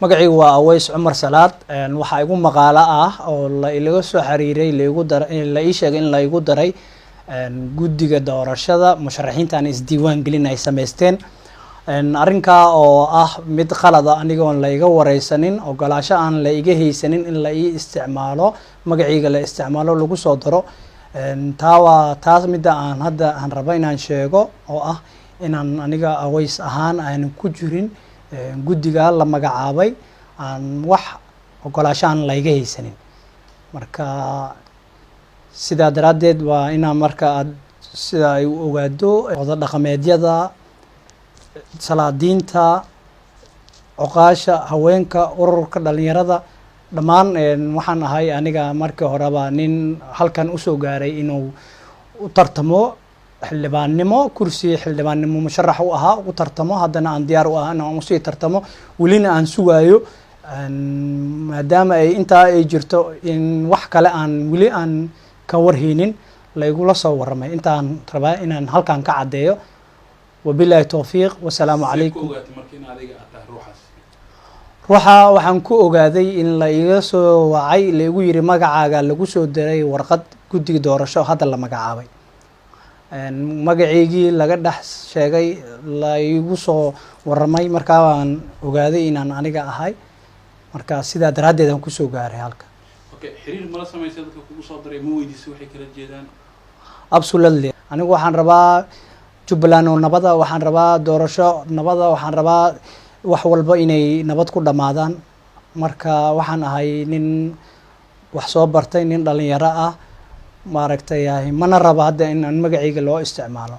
magacaygu waa Aways Cumar Salaad waxa igu maqaala ah oo la ilaga soo xiriiray la ii sheegay in la igu daray guddiga doorashada musharaxiinta isdiiwaan gelin ay sameysteen arrinka oo ah mid qalad ah aniga oo la iga wareysanin ogolaasho aan la iga haysanin in la ii isticmaalo magacayga la isticmaalo lagu soo daro taas mid aan hadda aan rabo inaan sheego oo ah inaan aniga Aways ahaan aan ku jirin guddiga la magacaabay aan wax ogolaasho aan la iga haysanin marka sida daraadeed waa inaan marka sida ay u ogaado wada dhaqameedyada salaadiinta oqaasha haweenka ururka dhalinyarada dhamaan waxaan ahay aniga markii horeba nin halkan u soo gaaray inuu u tartamo xildhibaannimo kursi xildhibaannimo musharax u ahaa u tartamo haddana aan diyaar u ahaa inaan usii tartamo welina aan sugaayo maadaama ay intaa ay jirto in wax kale aan weli aan ka warhaynin la igula soo warramay intaan rabaa inaan halkan ka caddeeyo wabillahi tawfiiq wasalaamu calaykum ruuxa waxaan ku ogaaday in la iga soo wacay la igu yiri magacaaga lagu soo diray warqad guddiga doorasho hadda la magacaabay magaceygii laga dhex sheegay la igu soo warramay markaa waan ogaaday inaan aniga ahay marka sidaa daraadeed aan kusoo gaaray halka xiriir mala sameysay dadka kugu soo daray ma weydiisay waxay kala jeedaan absolutely anigu waxaan rabaa Jubbaland oo nabada waxaan rabaa doorasho nabada waxaan rabaa wax walba inay nabad ku dhamaadaan marka waxaan ahay nin wax soo bartay nin dhalinyaro ah maaragtay mana raba hadda in aan magacayga loo isticmaalo